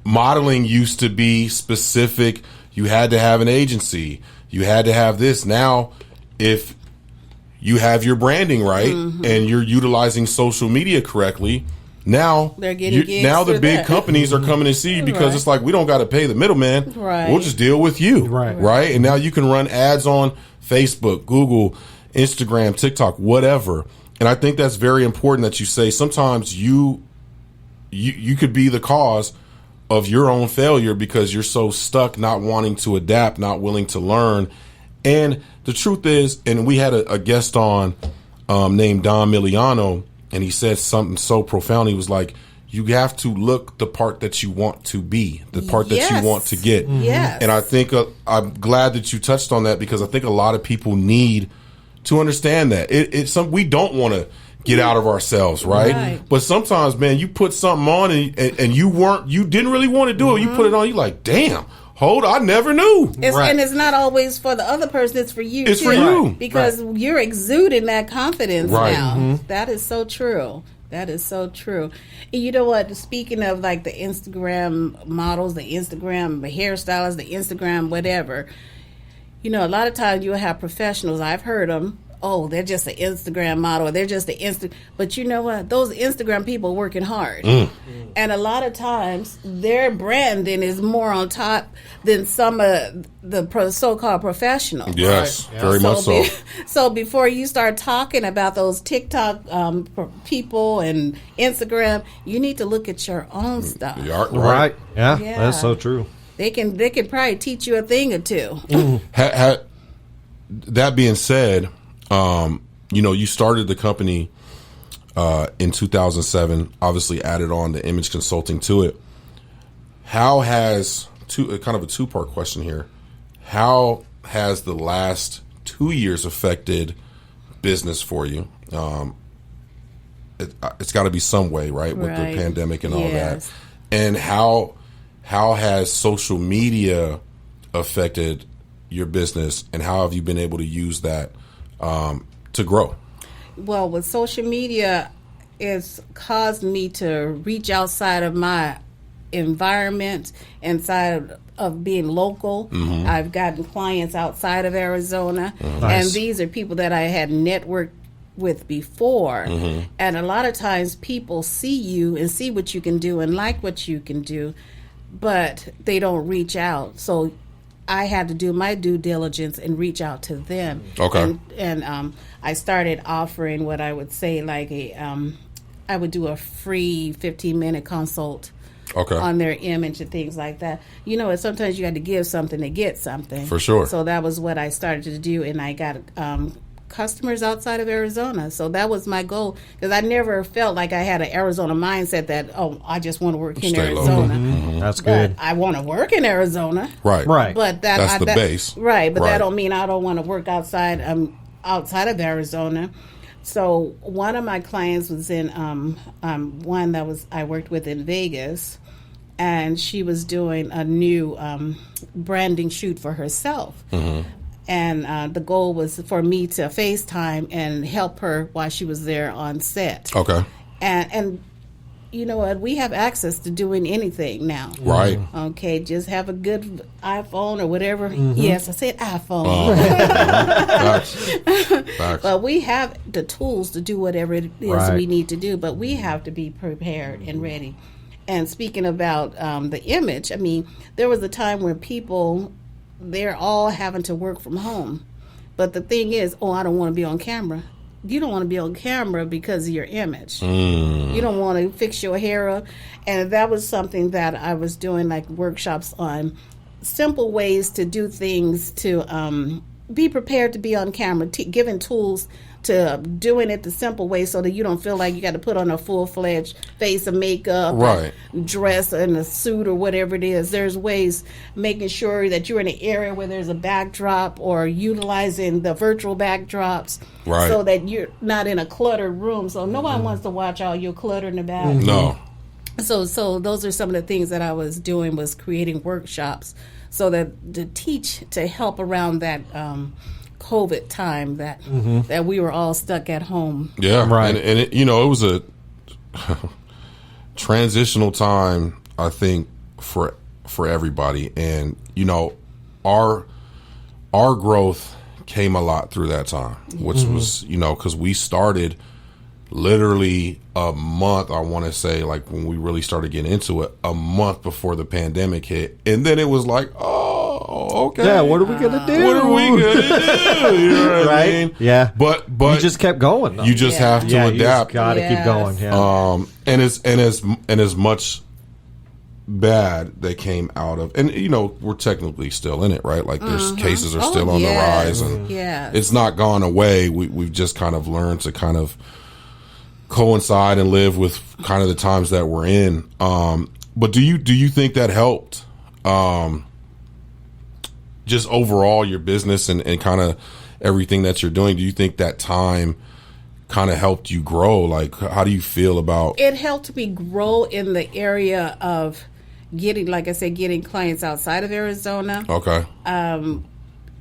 Modeling used to be specific. You had to have an agency. You had to have this. Now, if you have your branding right and you're utilizing social media correctly, now they're getting gigs now the big that. companies are coming to see you because it's like, we don't got to pay the middleman. We'll just deal with you. Right. And now you can run ads on Facebook, Google, Instagram, TikTok, whatever. And I think that's very important that you say sometimes you could be the cause of your own failure because you're so stuck not wanting to adapt, not willing to learn. And the truth is, and we had a guest on named Don Miliano, and he said something so profound. He was like, you have to look the part that you want to be, the part that you want to get. Yes. And I think I'm glad that you touched on that, because I think a lot of people need to understand that. We don't want to get out of ourselves, right? But sometimes, man, you put something on and you didn't really want to do it. You put it on, you like, damn, hold on, I never knew. And it's not always for the other person, it's for you, It's too. for you. Because you're exuding that confidence now. Mm-hmm. That is so true. That is so true. And you know what? Speaking of like the Instagram models, the Instagram hairstylists, the Instagram whatever, you know, a lot of times you'll have professionals. I've heard them. Oh, they're just an Instagram model. Or they're just an But you know what? Those Instagram people are working hard. And a lot of times their branding is more on top than some of the so-called professionals. Yes, very much so. So before you start talking about those TikTok people and Instagram, you need to look at your own stuff. Right. Yeah, that's so true. They can probably teach you a thing or two. That being said, you know, you started the company in 2007, obviously added on the image consulting to it. How has, kind of a two-part question here, how has the last 2 years affected business for you? It's got to be some way, right, with the pandemic and all that. And how has social media affected your business, and how have you been able to use that to grow? Well, with social media, it's caused me to reach outside of my environment, inside of being local. I've gotten clients outside of Arizona, and these are people that I had networked with before. And a lot of times people see you and see what you can do and like what you can do, but they don't reach out. So I had to do my due diligence and reach out to them. Okay. And I started offering what I would say like I would do a free 15-minute consult on their image and things like that. You know, sometimes you had to give something to get something. For sure. So that was what I started to do, and I got customers outside of Arizona. So that was my goal, because I never felt like I had an Arizona mindset that, oh, I just want to work in Arizona. That's good. But I want to work in Arizona. Right. But that's the base. Right. But that don't mean I don't want to work outside of Arizona. So one of my clients was in one that was I worked with in Vegas, and she was doing a new branding shoot for herself. And the goal was for me to FaceTime and help her while she was there on set. Okay. And you know what? We have access to doing anything now. Right. Okay, just have a good iPhone or whatever. Yes, I said iPhone. Facts. But we have the tools to do whatever it is we need to do, but we have to be prepared and ready. And speaking about the image, I mean, there was a time when people, they're all having to work from home. But the thing is, I don't want to be on camera. You don't want to be on camera because of your image. You don't want to fix your hair up. And that was something that I was doing, like workshops on simple ways to do things to be prepared to be on camera, giving tools to doing it the simple way so that you don't feel like you got to put on a full-fledged face of makeup, dress and a suit or whatever it is. There's ways making sure that you're in an area where there's a backdrop, or utilizing the virtual backdrops so that you're not in a cluttered room. So no one wants to watch all your clutter in the back. No. So those are some of the things that I was doing, was creating workshops so that to teach, to help around that COVID time that that we were all stuck at home. Yeah, right. And it, you know, it was a transitional time, I think, for everybody. And you know, our growth came a lot through that time, which was, you know, because we started literally a month, I want to say, like when we really started getting into it, a month before the pandemic hit. And then it was like, okay. Yeah, what are we going to do? What are we going to do? You know what I mean? Yeah. But you just kept going, though. You just have to adapt. You got to keep going. Yeah. And as much bad that came out of, and you know, we're technically still in it, right? Like there's cases are still on the rise, and it's not gone away. We've just kind of learned to kind of coincide and live with kind of the times that we're in. But do you think that helped just overall your business and kind of everything that you're doing? Do you think that time kind of helped you grow? Like, how do you feel about it? Helped me grow in the area of getting, like I said, getting clients outside of Arizona. Okay.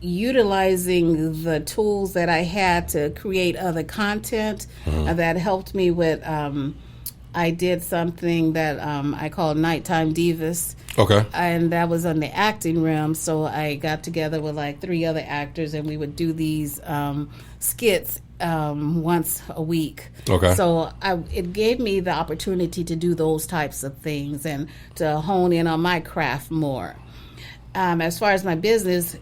Utilizing the tools that I had to create other content that helped me with. I did something that I call Nighttime Divas. Okay. And that was on the acting realm. So I got together with like 3 other actors, and we would do these skits once a week. Okay. So it gave me the opportunity to do those types of things and to hone in on my craft more. As far as my business,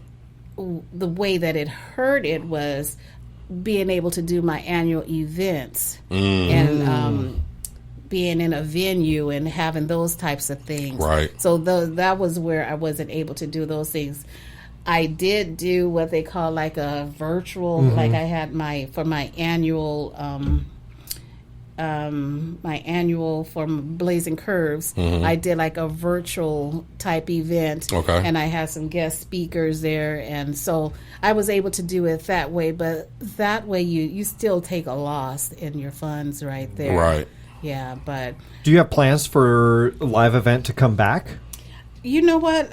the way that it hurt it was being able to do my annual events and being in a venue and having those types of things. Right. So that was where I wasn't able to do those things. I did do what they call like a virtual, like I had for my annual from Blazing Curves. I did like a virtual type event. Okay. And I had some guest speakers there, and so I was able to do it that way. But that way you still take a loss in your funds right there. Right. Yeah, but do you have plans for a live event to come back? You know what?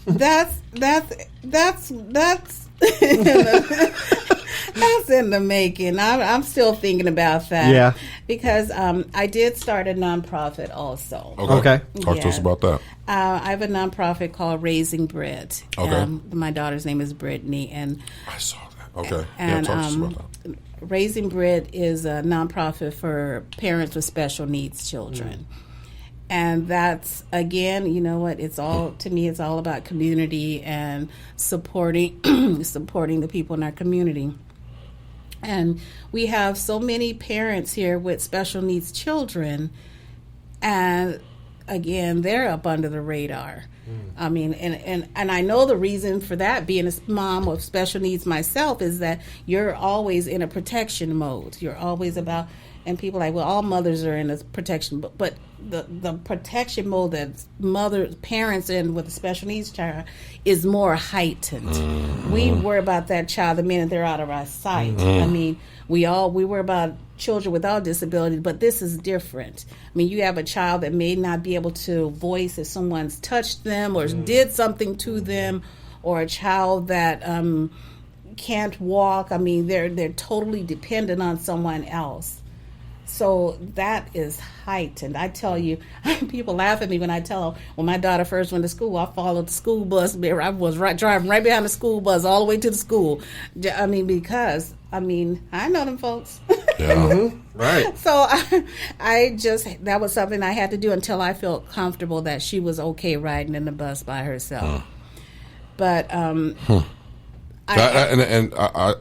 That's that's in the making. I'm still thinking about that. Yeah. Because I did start a nonprofit also. Okay. Talk to us about that. I have a nonprofit called RaisingBritt. Okay. My daughter's name is Brittany, and I saw that. Okay. and talk to us about that. RaisingBritt is a nonprofit for parents with special needs children. And that's, again, you know what, it's all, to me, it's all about community and supporting the people in our community. And we have so many parents here with special needs children, and again, they're up under the radar. I mean, and I know the reason for that, being a mom with special needs myself, is that you're always in a protection mode. You're always about, and people are like, well, all mothers are in a protection, but the protection mode that parents in with a special needs child is more heightened. We worry about that child the minute they're out of our sight. I mean, we worry about children without disabilities, but this is different. I mean, you have a child that may not be able to voice if someone's touched them or did something to them, or a child that can't walk. I mean, they're totally dependent on someone else. So that is heightened. I tell you, people laugh at me when I tell them, when my daughter first went to school, I followed the school bus. I was driving right behind the school bus all the way to the school. I mean, because, I know them folks. Yeah. Right. So I just, that was something I had to do until I felt comfortable that she was okay riding in the bus by herself. But, I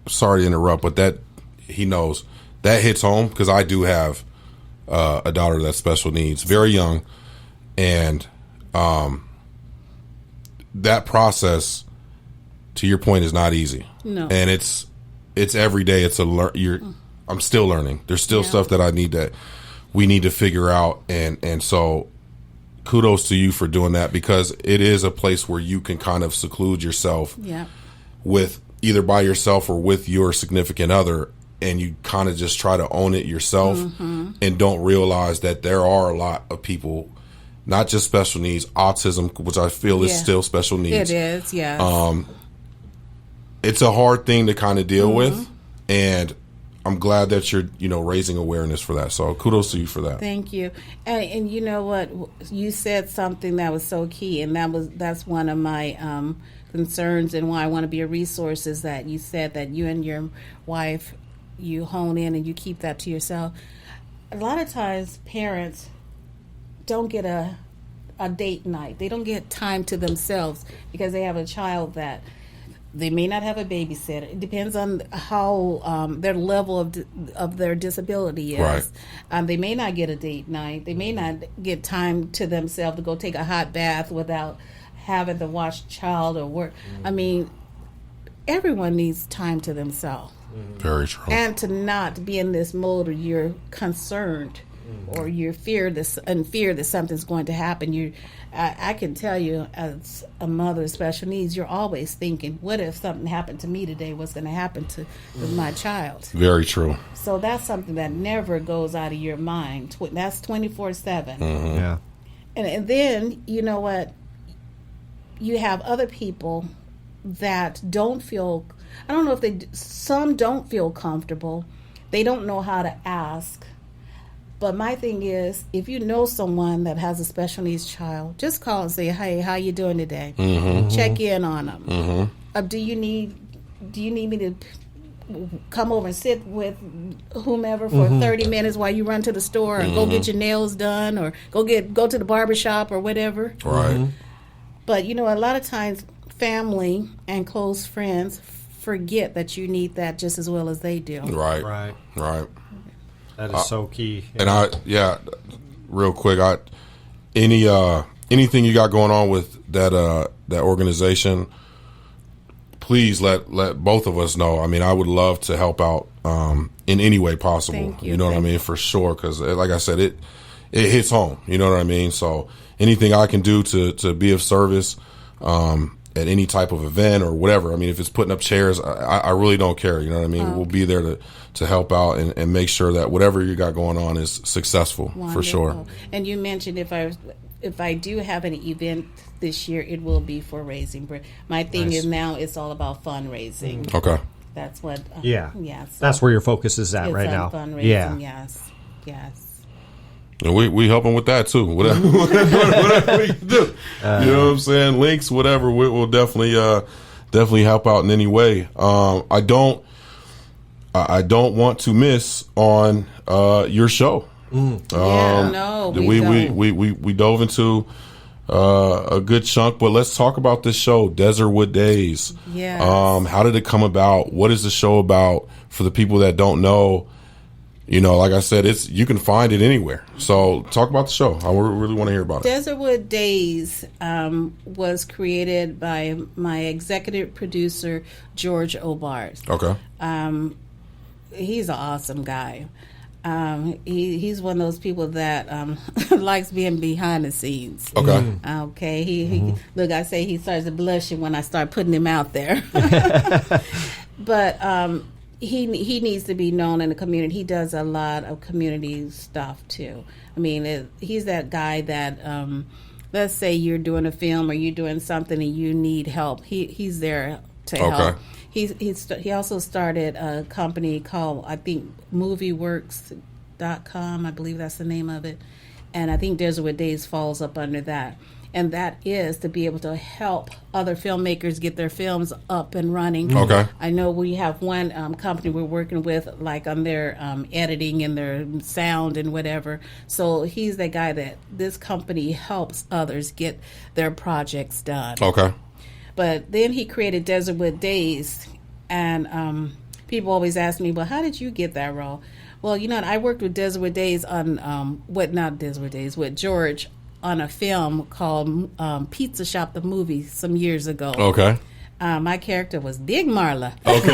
sorry to interrupt, but that, he knows. That hits home because I do have a daughter that's special needs, very young, and that process, to your point, is not easy. No, and it's every day. It's I'm still learning. There's still stuff that we need to figure out, and so kudos to you for doing that, because it is a place where you can kind of seclude yourself with either by yourself or with your significant other. And you kind of just try to own it yourself and don't realize that there are a lot of people, not just special needs, autism, which I feel is still special needs. It is, yes. It's a hard thing to kind of deal with, and I'm glad that you're, raising awareness for that. So kudos to you for that. Thank you. And you know what? You said something that was so key, and that's one of my concerns and why I want to be a resource, is that you said that you and your wife, you hone in and you keep that to yourself. A lot of times parents don't get a date night. They don't get time to themselves because they have a child that they may not have a babysitter. It depends on how their level of their disability is. Right. They may not get a date night. They may not get time to themselves to go take a hot bath without having to watch the child or work. I mean, everyone needs time to themselves. Very true. And to not be in this mode where you're concerned or you're fear that something's going to happen. I can tell you, as a mother of special needs, you're always thinking, what if something happened to me today? What's going to happen to my child? Very true. So that's something that never goes out of your mind. That's 24/7. Yeah. And then, you know what? You have other people that don't feel, I don't know if some don't feel comfortable. They don't know how to ask. But my thing is, if you know someone that has a special needs child, just call and say, hey, how you doing today? Check in on them. Do you need me to come over and sit with whomever for 30 minutes while you run to the store and go get your nails done or go to the barbershop or whatever? Right. But, you know, a lot of times family and close friends forget that you need that just as well as they do. Right. That is so key. And real quick, anything you got going on with that organization, please let both of us know. I mean, I would love to help out in any way possible. Thank you. You know what I mean? For sure, because like I said, it hits home. You know what I mean? So anything I can do to be of service at any type of event or whatever. I mean, if it's putting up chairs, I really don't care. You know what I mean? We'll be there to help out and make sure that whatever you got going on is successful. Wonderful. For sure. And you mentioned if I do have an event this year, it will be for RaisingBritt. My thing is now it's all about fundraising. Okay. That's what. Yes. That's where your focus is at right now. Fundraising. Yes. And we helping with that too. Whatever we can do. You know what I'm saying? Links, whatever. We'll definitely help out in any way. I don't want to miss on your show. We dove into a good chunk, but let's talk about this show, DesertwoodDaze. Yeah. How did it come about? What is the show about? For the people that don't know, you know, like I said, you can find it anywhere. So talk about the show. I really want to hear about it. DesertwoodDaze was created by my executive producer, George Obart. Okay. He's an awesome guy. He's one of those people that likes being behind the scenes. Okay. Okay. He look, I say he starts blushing when I start putting him out there. But he needs to be known in the community. He does a lot of community stuff too. I mean, he's that guy that let's say you're doing a film or you're doing something and you need help. He's there to help. He also started a company called, I think, MovieWorks.com. I believe that's the name of it. And I think DesertwoodDaze falls up under that. And that is to be able to help other filmmakers get their films up and running. Okay. I know we have one company we're working with, like on their editing and their sound and whatever. So he's the guy that this company helps others get their projects done. Okay. But then he created DesertwoodDaze, and people always ask me, well, how did you get that role? Well, you know, I worked with DesertwoodDaze on, with George on a film called Pizza Shop, the movie, some years ago. Okay. My character was Big Marla. Okay.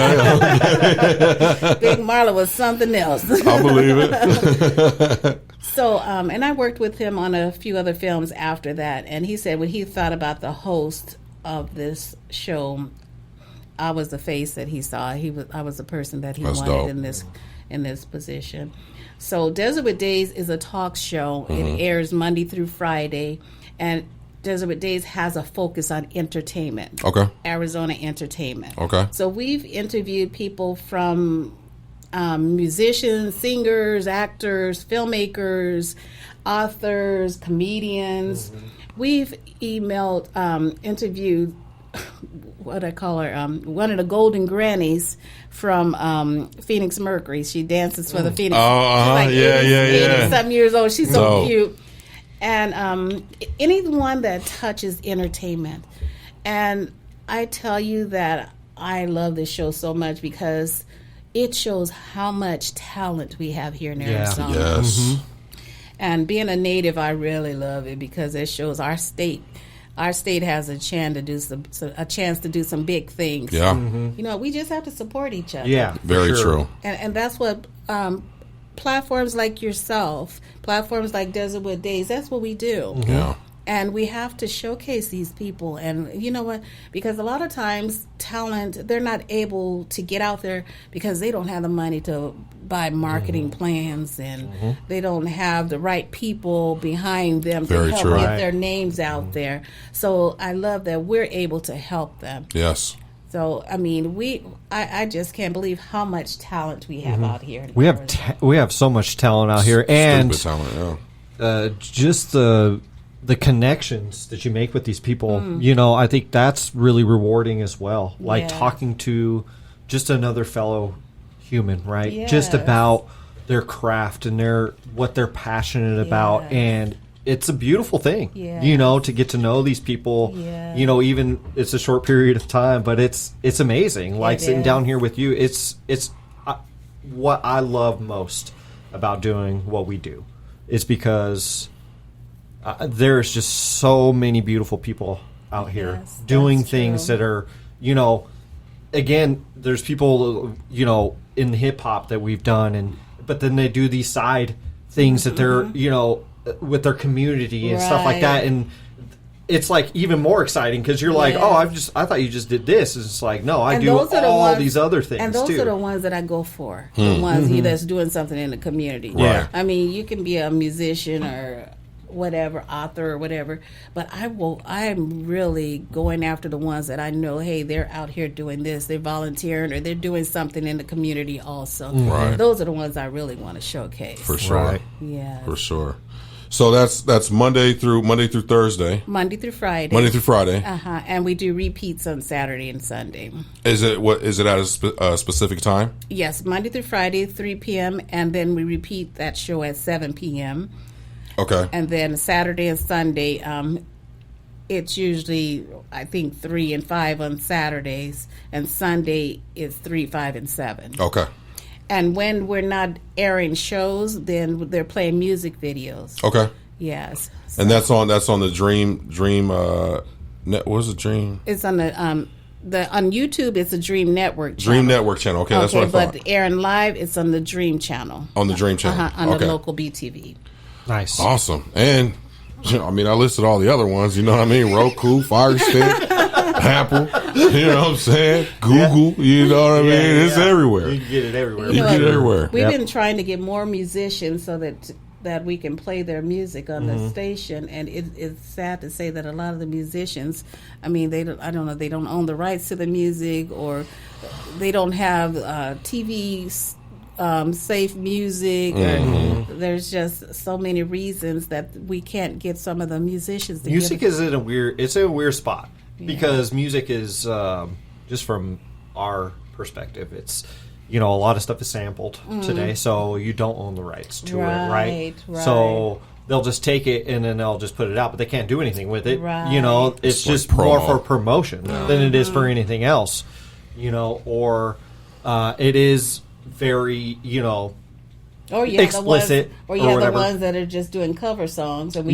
Big Marla was something else. I believe it. So, and I worked with him on a few other films after that, and he said when he thought about the host of this show, I was the face that he saw. I was the person that he wanted dope. in this position. So DesertwoodDaze is a talk show. It airs Monday through Friday, and DesertwoodDaze has a focus on entertainment. Okay. Arizona entertainment. Okay. So we've interviewed people from musicians, singers, actors, filmmakers, authors, comedians. We've interviewed what I call her, one of the golden grannies from Phoenix Mercury. She dances for the Phoenix. Oh, like yeah. 80-something years old. She's so Dope. cute. And anyone that touches entertainment. And I tell you that I love this show so much because it shows how much talent we have here in Arizona. Yes. And being a native, I really love it because it shows our state. Our state has a chance to do some big things. Yeah. You know, we just have to support each other. Yeah. Very true. And that's what platforms like yourself, platforms like DesertwoodDaze, that's what we do. Yeah. And we have to showcase these people. And you know what? Because a lot of times, talent, they're not able to get out there because they don't have the money to buy marketing plans, and they don't have the right people behind them to help get their names out there. So I love that we're able to help them. Yes. So, I mean, I just can't believe how much talent we have out here. We have so much talent out here. And Stupid talent, just the connections that you make with these people, you know, I think that's really rewarding as well. Like talking to just another fellow human, right? Yes. Just about their craft and what they're passionate about. And it's a beautiful thing, you know, to get to know these people, you know, even it's a short period of time, but it's amazing. Like sitting down here with you, it's what I love most about doing what we do. It's because there's just so many beautiful people out here doing things that are, you know, again, there's people, you know, in hip hop that we've done, but then they do these side things that they're, you know, with their community and stuff like that. And it's like even more exciting because you're like, oh, I thought you just did this. And it's like, no, I do all these other things and those too. are the ones that I go for. The ones that's doing something in the community. Right. I mean, you can be a musician or whatever, author or whatever, but I'm really going after the ones that I know, hey, they're out here doing this, they're volunteering, or they're doing something in the community also. Right. Those are the ones I really want to showcase. For sure. Right. Yeah. For sure. So that's Monday through Thursday. Monday through Friday. Monday through Friday. And we do repeats on Saturday and Sunday. Is it at a specific time? Yes, Monday through Friday, 3 p.m., and then we repeat that show at 7 p.m. Okay. And then Saturday and Sunday, it's usually, I think, 3 and 5 on Saturdays, and Sunday is 3, 5, and 7. Okay. And when we're not airing shows, then they're playing music videos. Okay. Yes. And that's on the Dream net. What is it? Dream? It's on the on YouTube. It's a Dream Network channel. Dream Network channel. Okay, that's what I thought. But airing live, it's on the Dream channel. On the Dream channel. On the local BTV. Nice. Awesome. And I mean, I listed all the other ones. You know what I mean? Roku, Fire Stick, Apple. You know what I'm saying? Google. You know what I mean? It's everywhere. You can get it everywhere. You get it everywhere. We've been trying to get more musicians so that we can play their music on the station, and it's sad to say that a lot of the musicians, I mean, they don't own the rights to the music, or they don't have TV safe music. Or there's just so many reasons that we can't get some of the musicians. Music is in a weird spot because music is just from our perspective. It's, you know, a lot of stuff is sampled today, so you don't own the rights to it, right? So they'll just take it and then they'll just put it out, but they can't do anything with it. Right. You know, it's just like more for promotion than it is for anything else. You know, or it is very, you know, explicit, the ones that are just doing cover songs, and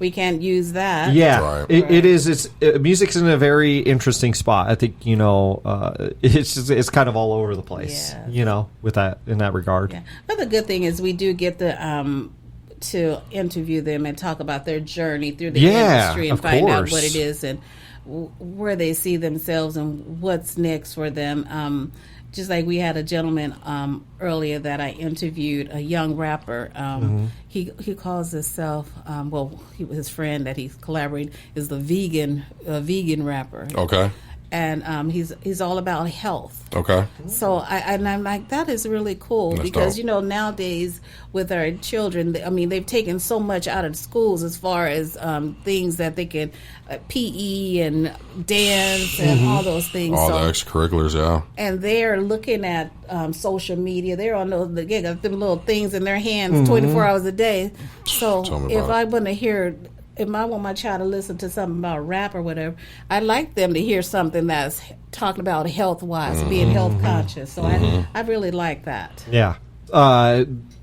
we can't use that. Yeah, right. It is. Music's in a very interesting spot. I think, you know, it's kind of all over the place. Yeah. You know, with that in that regard. Yeah. But the good thing is we do get to interview them and talk about their journey through the industry and find out what it is and where they see themselves and what's next for them. Just like we had a gentleman earlier that I interviewed, a young rapper. He calls himself, his friend that he's collaborating is the vegan rapper. Okay. And he's all about health. Okay. So I'm like, that is really cool. That's because dope. You know, nowadays with our children, I mean, they've taken so much out of schools as far as things that they can PE and dance and all those things. All the extracurriculars, yeah. And they're looking at social media. They're on they got them little things in their hands 24 hours a day. So if I want to hear. If I want my child to listen to something about rap or whatever, I'd like them to hear something that's talking about health-wise, being health conscious. So I really like that. Yeah.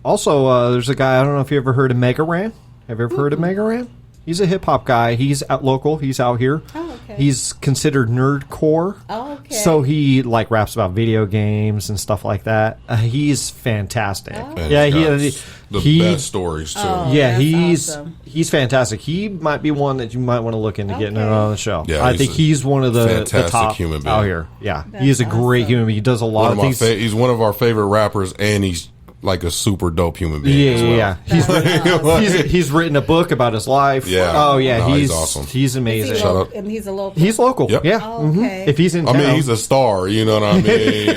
Also, there's a guy, I don't know if you ever heard of Mega Ran. Have you ever heard of Mega Ran? He's a hip-hop guy. He's out local. He's out here. Oh, Okay. He's considered nerdcore. Oh, okay. So he like raps about video games and stuff like that. He's fantastic. And Yeah, he's got the best stories too. Yeah, That's awesome. he's fantastic. He might be one that you might want to look into getting on the show. Yeah, I think he's one of the fantastic top human being out here. Yeah, That's he is a great awesome. human being. He does a lot of things. He's one of our favorite rappers, and he's like a super dope human being. Yeah, as well. yeah. He's written a book about his life. Yeah. Oh yeah, No, he's he's awesome. He's amazing. Shout out. And he's a local. He's local. Yep. Yeah. Oh, okay. If he's in I town. mean, he's a star. You know what I mean?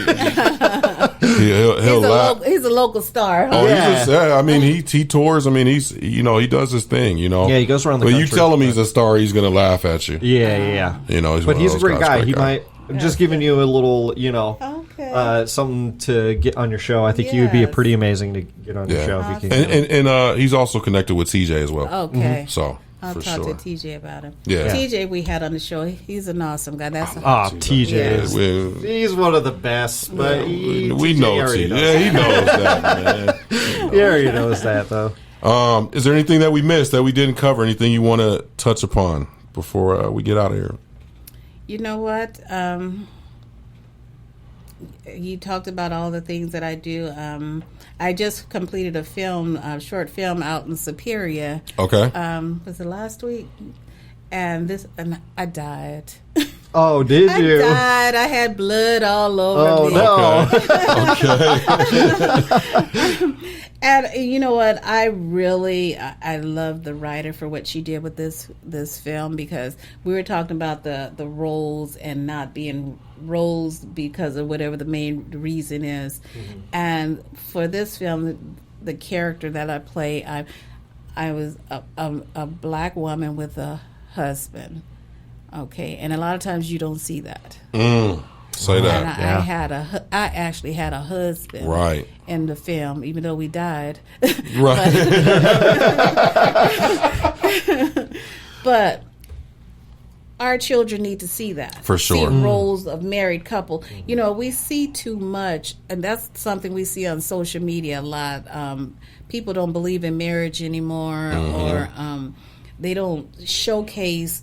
he'll laugh. He's a local star. Huh? Oh, Yeah. I mean, he tours. I mean, he does his thing. You know. Yeah, he goes around the But country. you tell him he's a star, he's gonna laugh at you. Yeah. You know, But he's a great guy. He might. might. I'm just giving you a little, Okay. something to get on your show. I think you would be Yes. pretty amazing to get on your Yeah. show. If you can. And he's also connected with TJ as well. Okay. So I'll for talk sure. to TJ about him. Yeah. TJ we had on the show. He's an awesome guy. That's TJ Yeah. is. He's one of the best, but We TJ know already TJ. knows Yeah, he knows that, man. He already knows that, though. Is there anything that we missed that we didn't cover? Anything you want to touch upon before we get out of here? You know what? You talked about all the things that I do. I just completed a short film out in Superior. Okay. Was it last week? And I died. Oh, did I you? died. I had blood all over me. no. Okay. And you know what? I love the writer for what she did with this film, because we were talking about the roles and not being roles because of whatever the main reason is. Mm-hmm. And for this film, the character that I play, I was a black woman with a husband. Okay, and a lot of times you don't see that. Say that. And I actually had a husband, Right. in the film, even though we died. Right. But our children need to see that. For sure. See roles of married couple. You know, we see too much, and that's something we see on social media a lot. People don't believe in marriage anymore, or they don't showcase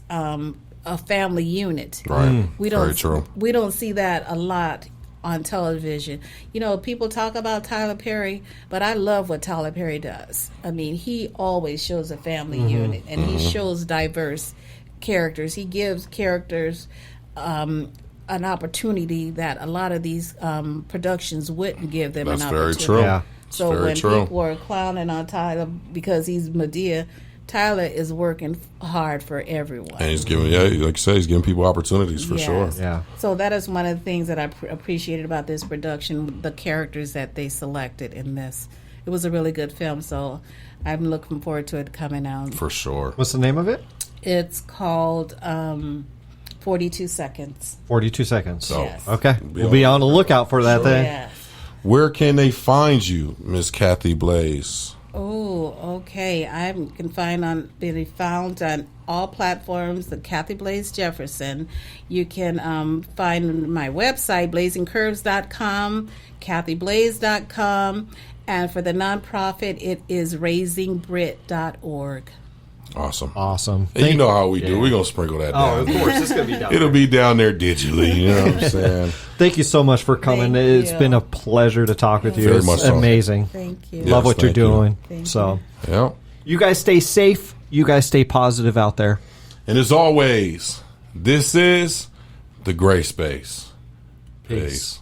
a family unit. Right. Very true. We don't see that a lot on television. You know, people talk about Tyler Perry, but I love what Tyler Perry does. I mean, he always shows a family unit, and he shows diverse characters. He gives characters an opportunity that a lot of these productions wouldn't give them That's an very opportunity. true. Yeah. So Very when true. people are clowning on Tyler because he's Madea, Tyler is working hard for everyone. And he's giving, like you say, he's giving people opportunities for Yes. sure. Yeah. So that is one of the things that I appreciated about this production, the characters that they selected in this. It was a really good film, so I'm looking forward to it coming out. For sure. What's the name of it? It's called 42 Seconds. 42 Seconds. So, Yes. Okay. We'll be on the lookout for that thing. Yes. Where can they find you, Miss Kathy Blaze? Oh, okay. I can be found on all platforms, the Kathy Blaze Jefferson. You can find my website, blazingcurves.com, kathyblaze.com, and for the nonprofit, it is RaisingBritt.org. Awesome. Awesome. And you know how we do. We're going to sprinkle that Oh, down. of course. It's going to be down. It'll be down there digitally. You know what I'm saying? Thank you so much for coming. Thank It's you. been a pleasure to talk with you. Very It's much so. amazing. Thank you. Yeah. Love what you're thank you. doing. Thank So, Yeah. you guys stay safe. You guys stay positive out there. And as always, this is the Gray Space. Peace.